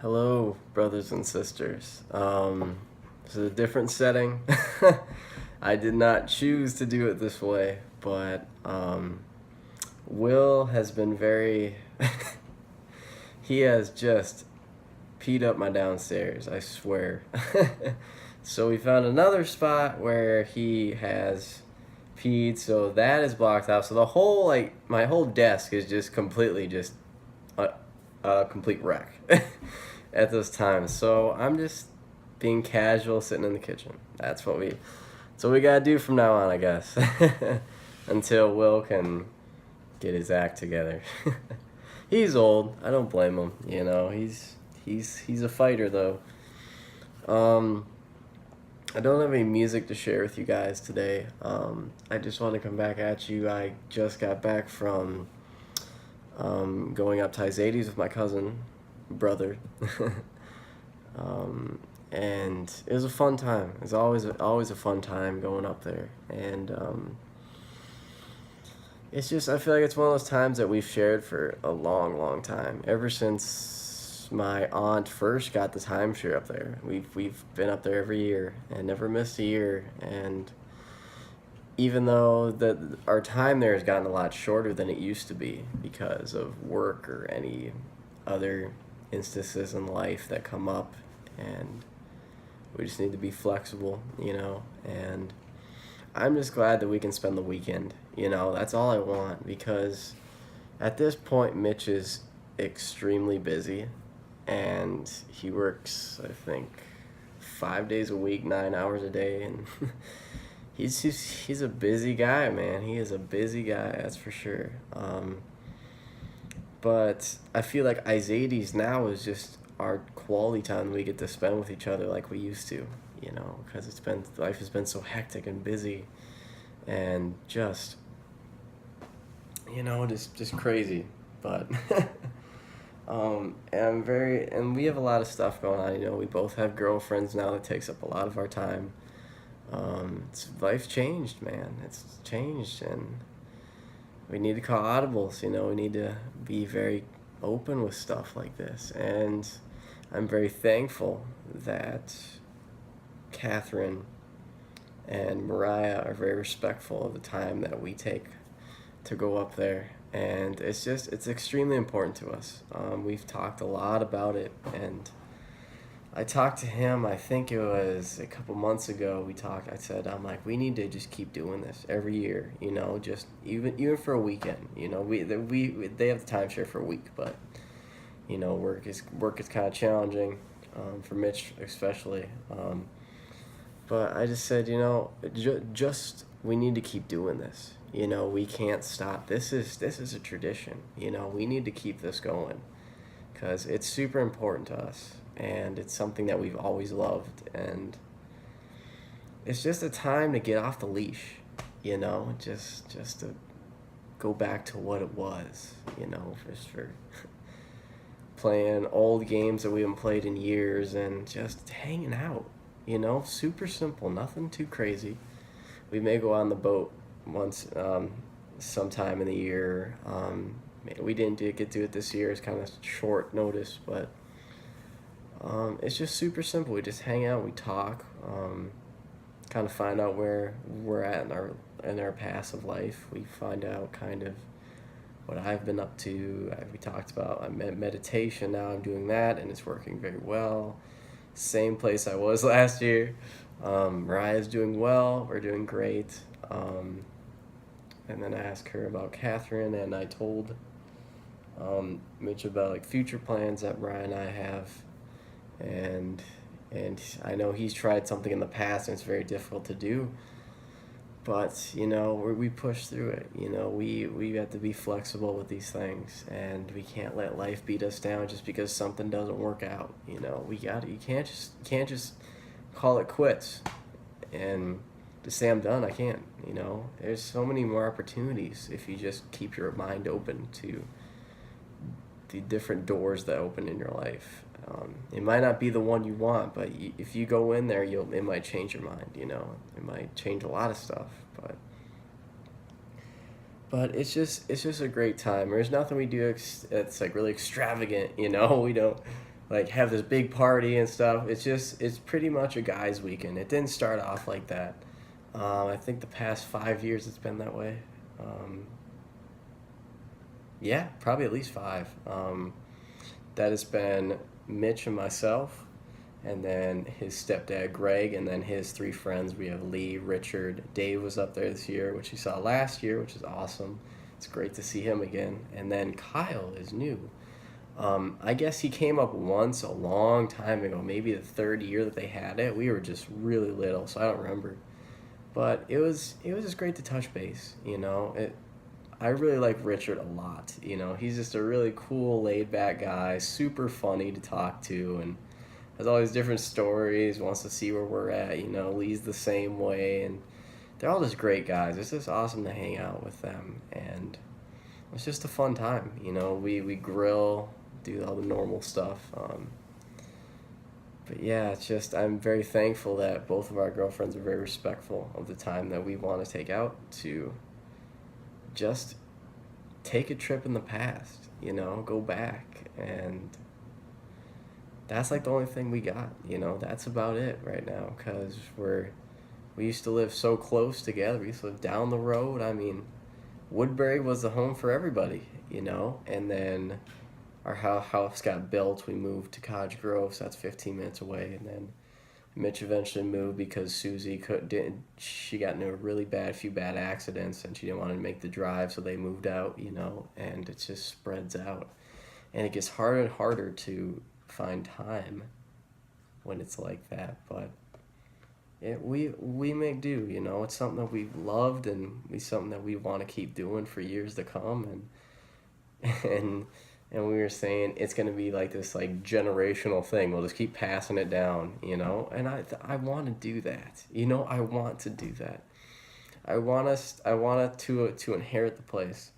Hello, brothers and sisters. This is a different setting. I did not choose to do it this way, but Will has been very. He has just peed up my downstairs, I swear. So we found another spot where he has peed, so that is blocked out. So the whole, like, my whole desk is just completely just a complete wreck at this time. So I'm just being casual, sitting in the kitchen. That's what we gotta do from now on, I guess, until Will can get his act together. He's old. I don't blame him. You know, he's a fighter though. Um, I don't have any music to share with you guys today. I just want to come back at you. I just got back from going up to Izades with my cousin, brother, and it was a fun time. It's always a fun time going up there, and it's just I feel like it's one of those times that we've shared for a long, long time. Ever since my aunt first got the timeshare up there, we've been up there every year and never missed a year. And even though our time there has gotten a lot shorter than it used to be because of work or any other instances in life that come up, and we just need to be flexible, and I'm just glad that we can spend the weekend. That's all I want, because at this point Mitch is extremely busy, and he works, I think, 5 days a week, 9 hours a day, and he's a busy guy, man. He is a busy guy, that's for sure. But I feel like Izades now is just our quality time we get to spend with each other like we used to, because life has been so hectic and busy, and just just crazy. But and we have a lot of stuff going on. We both have girlfriends now that takes up a lot of our time. Life's changed, man. It's changed, and we need to call audibles. We need to be very open with stuff like this, and I'm very thankful that Catherine and Mariah are very respectful of the time that we take to go up there, and it's extremely important to us. We've talked a lot about it, and I talked to him, I think it was a couple months ago. I said, I'm like, we need to just keep doing this every year, just even for a weekend. They have the timeshare for a week, but work is kind of challenging, for Mitch especially. But I just said, just we need to keep doing this. We can't stop. This is a tradition. We need to keep this going, because it's super important to us, and it's something that we've always loved, and it's just a time to get off the leash, just to go back to what it was, just for playing old games that we haven't played in years, and just hanging out, super simple, nothing too crazy. We may go on the boat once, sometime in the year. We didn't get to do it this year. It's kind of short notice, but it's just super simple. We just hang out, we talk, kind of find out where we're at in our path of life. We find out kind of what I've been up to. We talked about meditation. Now I'm doing that, and it's working very well. Same place I was last year. Mariah's doing well. We're doing great. And then I asked her about Catherine, and I told Mitch about like future plans that Mariah and I have, and I know he's tried something in the past and it's very difficult to do, but we push through it. We have to be flexible with these things, and we can't let life beat us down just because something doesn't work out. You can't just call it quits and to say I'm done. I can't. There's so many more opportunities if you just keep your mind open to the different doors that open in your life. It might not be the one you want, but if you go in there, it might change your mind. It might change a lot of stuff, but it's just a great time. There's nothing we do that's like really extravagant. We don't like have this big party and stuff. It's pretty much a guys' weekend. It didn't start off like that. I think the past 5 years it's been that way. Um, yeah, probably at least five. That has been Mitch and myself, and then his stepdad Greg, and then his three friends. We have Lee, Richard, Dave was up there this year, which you saw last year, which is awesome. It's great to see him again. And then Kyle is new. I guess he came up once a long time ago, maybe the third year that they had it. We were just really little, so I don't remember. But it was just great to touch base. I really like Richard a lot. He's just a really cool, laid back guy, super funny to talk to, and has all these different stories. Wants to see where we're at. Lee's the same way, and they're all just great guys. It's just awesome to hang out with them, and it's just a fun time. We grill, do all the normal stuff. But yeah, it's just I'm very thankful that both of our girlfriends are very respectful of the time that we want to take out to just take a trip in the past, go back. And that's like the only thing we got, that's about it right now, because we used to live so close together. We used to live down the road. I mean, Woodbury was the home for everybody, and then our house got built. We moved to Cottage Grove, so that's 15 minutes away, and then Mitch eventually moved because Susie she got into a really few bad accidents, and she didn't want to make the drive, so they moved out, and it just spreads out. And it gets harder and harder to find time when it's like that, but we make do, it's something that we've loved, and something that we want to keep doing for years to come, and and we were saying it's going to be like this like generational thing. We'll just keep passing it down, and I want to do that. I want to do that. I want to inherit the place,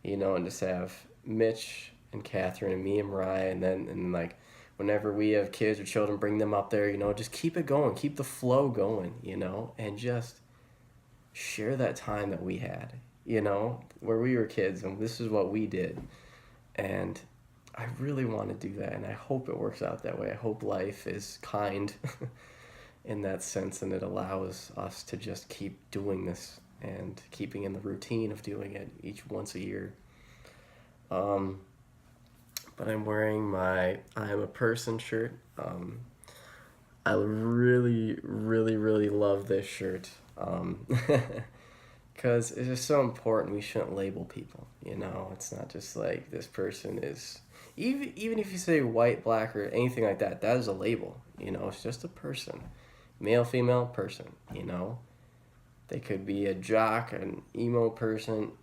and just have Mitch and Catherine and me and Mariah, and like whenever we have kids or children, bring them up there, just keep it going, keep the flow going, and just share that time that we had, where we were kids, and this is what we did. And I really want to do that, and I hope it works out that way. I hope life is kind in that sense, and it allows us to just keep doing this and keeping in the routine of doing it each once a year. But I'm wearing my I Am a Person shirt. I really, really, really love this shirt. Because it's just so important. We shouldn't label people, It's not just like this person is... Even if you say white, black, or anything like that, that is a label, It's just a person. Male, female, person, They could be a jock, an emo person.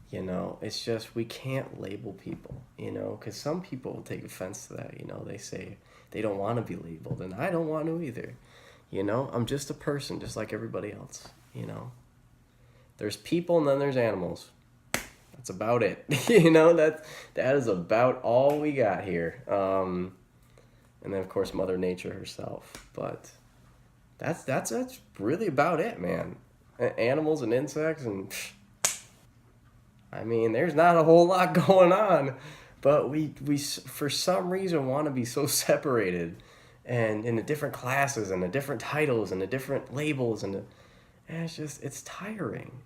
It's just we can't label people, Because some people will take offense to that, They say they don't want to be labeled, and I don't want to either. I'm just a person, just like everybody else, There's people and then there's animals. That's about it. That is about all we got here. And then of course Mother Nature herself. But that's really about it, man. Animals and insects, and I mean, there's not a whole lot going on, but we for some reason want to be so separated, and in the different classes and the different titles and the different labels, and it's tiring.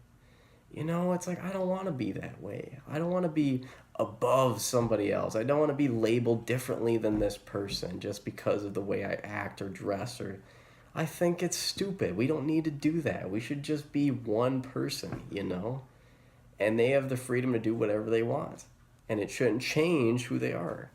It's like, I don't want to be that way. I don't want to be above somebody else. I don't want to be labeled differently than this person just because of the way I act or dress, or I think it's stupid. We don't need to do that. We should just be one person, And they have the freedom to do whatever they want. And it shouldn't change who they are.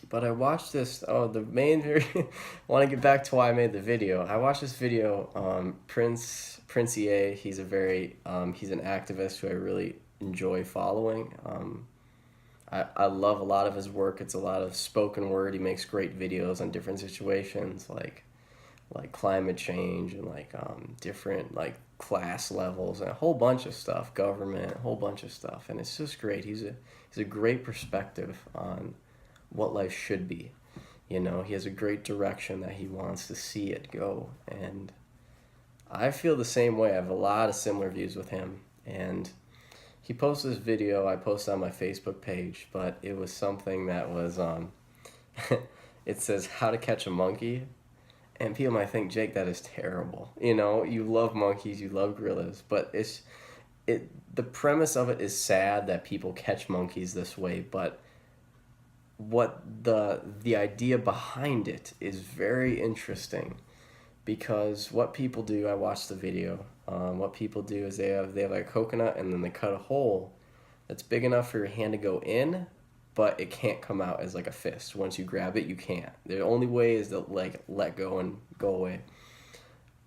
But I watched this, want to get back to why I made the video. I watched this video, Prince EA, he's an activist who I really enjoy following. I love a lot of his work. It's a lot of spoken word. He makes great videos on different situations, like climate change, and different class levels, and a whole bunch of stuff, government, a whole bunch of stuff. And it's just great. He's a great perspective on what life should be. He has a great direction that he wants to see it go, and I feel the same way. I have a lot of similar views with him, and he posted this video I posted on my Facebook page, but it was something that was it says how to catch a monkey, and people might think, Jake, that is terrible. You know, you love monkeys, you love gorillas, but the premise of it is sad that people catch monkeys this way, but what the idea behind it is very interesting, because what people do, I watched the video. What people do is they have like a coconut, and then they cut a hole that's big enough for your hand to go in, but it can't come out as like a fist. Once you grab it, you can't. The only way is to like let go and go away.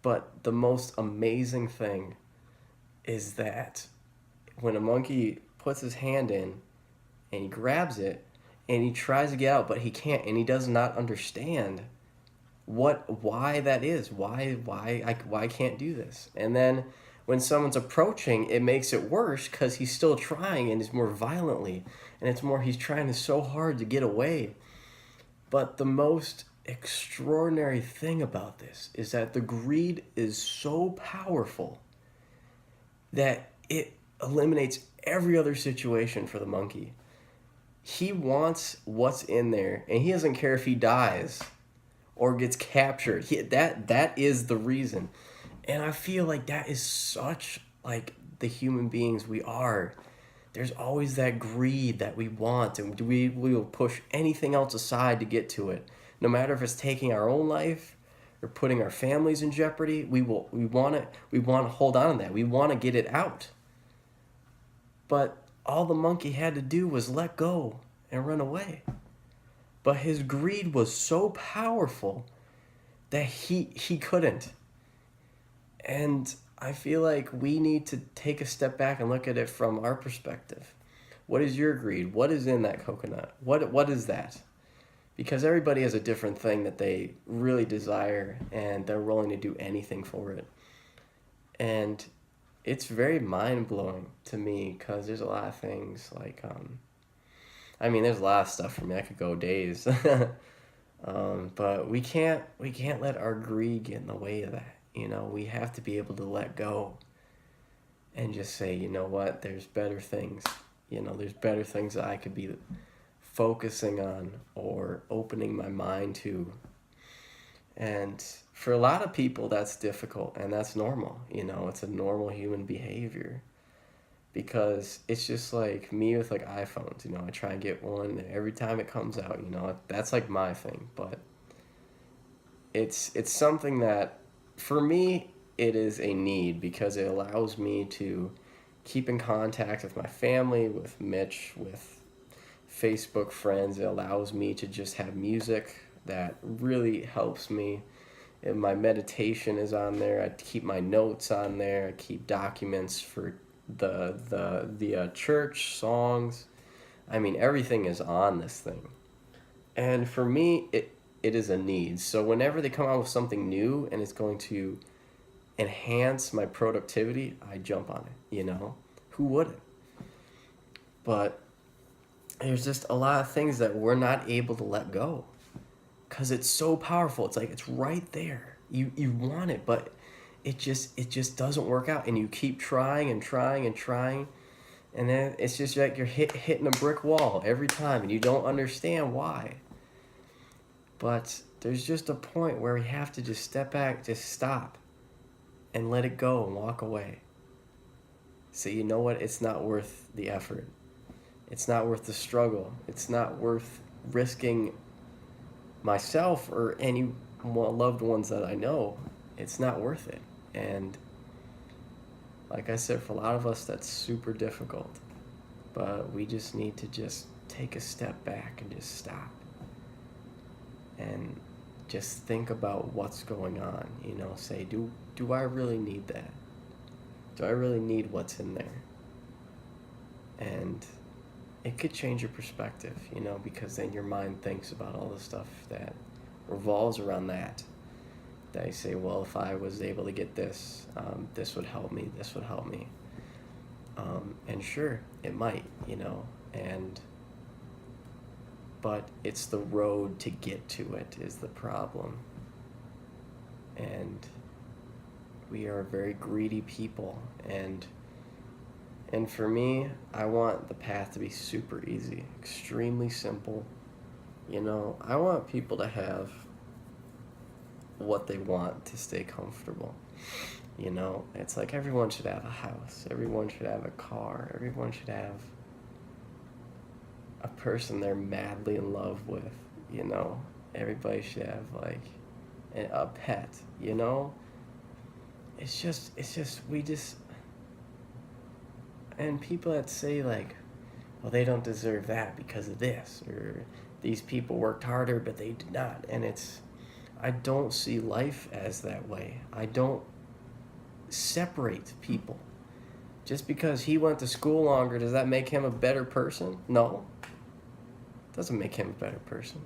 But the most amazing thing is that when a monkey puts his hand in and he grabs it and he tries to get out, but he can't, and he does not understand why that is, why I can't do this. And then when someone's approaching, it makes it worse because he's still trying, and it's more violently, and it's more he's trying so hard to get away. But the most extraordinary thing about this is that the greed is so powerful that it eliminates every other situation for the monkey. He wants what's in there, and he doesn't care if he dies or gets captured. That is the reason. And I feel like that is such like the human beings we are. There's always that greed that we want, and we will push anything else aside to get to it. No matter if it's taking our own life or putting our families in jeopardy, we want to hold on to that. We want to get it out. But all the monkey had to do was let go and run away. But his greed was so powerful that he couldn't. And I feel like we need to take a step back and look at it from our perspective. What is your greed? What is in that coconut? What is that? Because everybody has a different thing that they really desire, and they're willing to do anything for it. And it's very mind-blowing to me, because there's a lot of things like there's a lot of stuff for me. I could go days. But we can't let our greed get in the way of that. You know, we have to be able to let go and just say, you know what, there's better things. You know, there's better things that I could be focusing on or opening my mind to. And for a lot of people, that's difficult, and that's normal. You know, it's a normal human behavior. Because it's just like me with like iPhones, you know, I try and get one every time it comes out, you know, that's like my thing. But it's something that, for me, it is a need, because it allows me to keep in contact with my family, with Mitch, with Facebook friends. It allows me to just have music that really helps me. And my meditation is on there. I keep my notes on there. I keep documents for the church songs. I mean, everything is on this thing. And for me, it is a need. So whenever they come out with something new and it's going to enhance my productivity, I jump on it, you know? Who wouldn't? But there's just a lot of things that we're not able to let go, because it's so powerful. It's like it's right there. You want it, but it just doesn't work out, and you keep trying and trying and trying, and then it's just like you're hitting a brick wall every time, and you don't understand why. But there's just a point where we have to just step back, just stop, and let it go and walk away. So you know what? It's not worth the effort. It's not worth the struggle. It's not worth risking myself or any loved ones that I know. It's not worth it. And like I said, for a lot of us, that's super difficult. But we just need to just take a step back and just stop. And just think about what's going on. You know, say, do I really need that? Do I really need what's in there? And it could change your perspective, you know, because then your mind thinks about all the stuff that revolves around that. That you say, well, if I was able to get this, this would help me, this would help me. And sure, it might, you know, but it's the road to get to it is the problem. And we are very greedy people, and And for me, I want the path to be super easy, extremely simple. I want people to have what they want to stay comfortable. It's like everyone should have a house, everyone should have a car, everyone should have a person they're madly in love with. Everybody should have like a pet. We just, and people that say like, well, they don't deserve that because of this, or these people worked harder but they did not. And I don't see life as that way. I don't separate people. Just because he went to school longer, does that make him a better person? No. It doesn't make him a better person.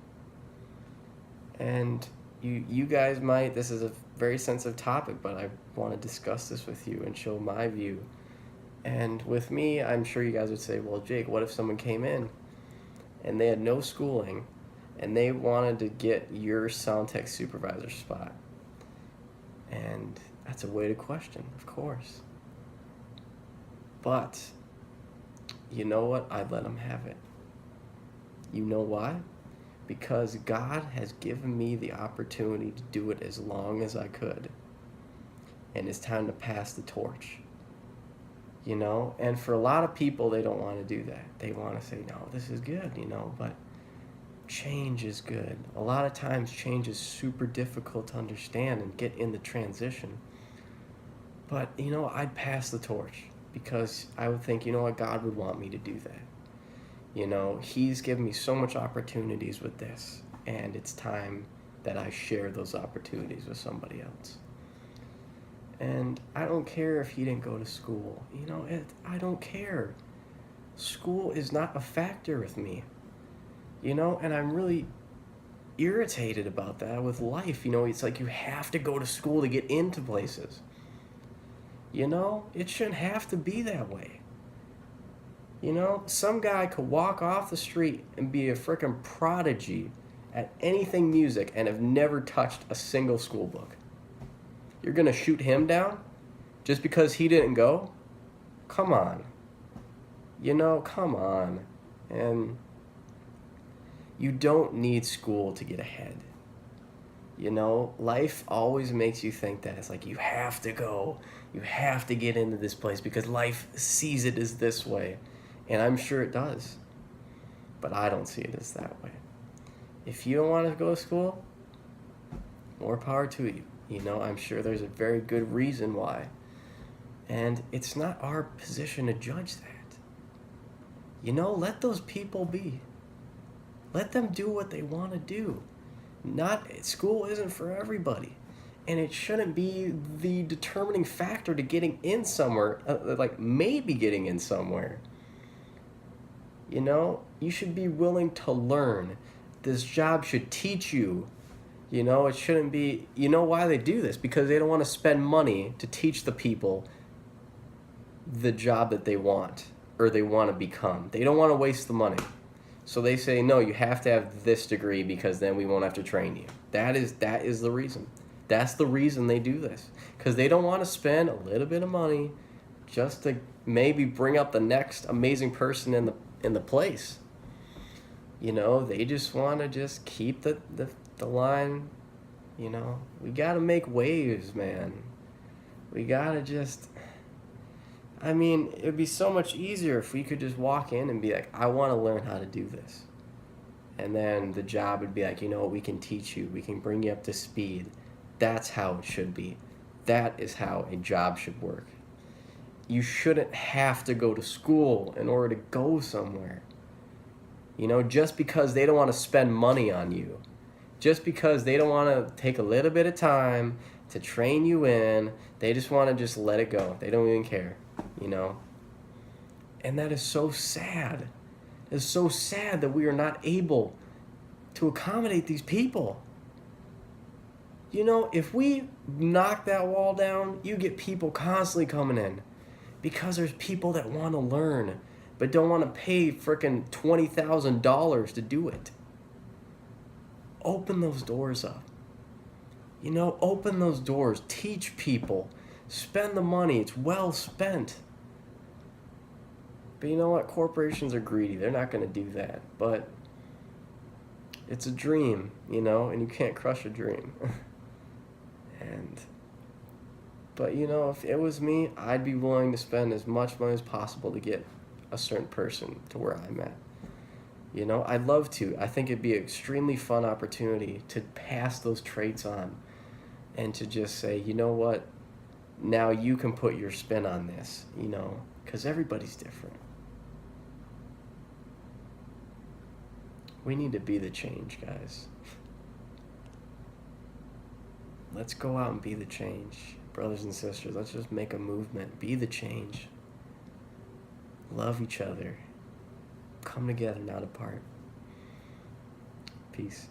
And you guys might, this is a very sensitive topic, but I want to discuss this with you and show my view. And with me, I'm sure you guys would say, well, Jake, what if someone came in and they had no schooling and they wanted to get your sound tech supervisor spot? And that's a weighted question, of course. But you know what? I'd let them have it. You know why? Because God has given me the opportunity to do it as long as I could. And it's time to pass the torch. And for a lot of people, they don't want to do that. They want to say, no, this is good, but change is good. A lot of times change is super difficult to understand and get in the transition. But, I'd pass the torch because I would think, what, God would want me to do that. He's given me so much opportunities with this, and it's time that I share those opportunities with somebody else. And I don't care if he didn't go to school. I don't care. School is not a factor with me. And I'm really irritated about that with life. It's like you have to go to school to get into places. It shouldn't have to be that way. Some guy could walk off the street and be a freaking prodigy at anything music and have never touched a single school book. You're going to shoot him down just because he didn't go? Come on. Come on. And you don't need school to get ahead. Life always makes you think that. It's like you have to go. You have to get into this place because life sees it as this way. And I'm sure it does. But I don't see it as that way. If you don't want to go to school, more power to you. I'm sure there's a very good reason why. And it's not our position to judge that. Let those people be. Let them do what they want to do. School isn't for everybody. And it shouldn't be the determining factor to getting in somewhere, like maybe getting in somewhere. You should be willing to learn. This job should teach you. It shouldn't be, why they do this? Because they don't want to spend money to teach the people the job that they want or they want to become. They don't want to waste the money. So they say, no, you have to have this degree because then we won't have to train you. That is the reason. That's the reason they do this. Because they don't want to spend a little bit of money just to maybe bring up the next amazing person in the place. They just want to just keep the line. We got to make waves, man. We got to just, it would be so much easier if we could just walk in and be like, I want to learn how to do this. And then the job would be like, we can teach you. We can bring you up to speed. That's how it should be. That is how a job should work. You shouldn't have to go to school in order to go somewhere. Just because they don't want to spend money on you. Just because they don't want to take a little bit of time to train you in. They just want to just let it go. They don't even care, And that is so sad. It's so sad that we are not able to accommodate these people. If we knock that wall down, you get people constantly coming in. Because there's people that want to learn, but don't want to pay frickin' $20,000 to do it. Open those doors up. Open those doors. Teach people. Spend the money. It's well spent. But you know what? Corporations are greedy. They're not going to do that. But it's a dream, you know, and you can't crush a dream. and But you know, if it was me, I'd be willing to spend as much money as possible to get a certain person to where I'm at. You know, I'd love to. I think it'd be an extremely fun opportunity to pass those traits on and to just say, you know what, now you can put your spin on this, you know, because everybody's different. We need to be the change, guys. Let's go out and be the change. Brothers and sisters, let's just make a movement. Be the change. Love each other. Come together, not apart. Peace.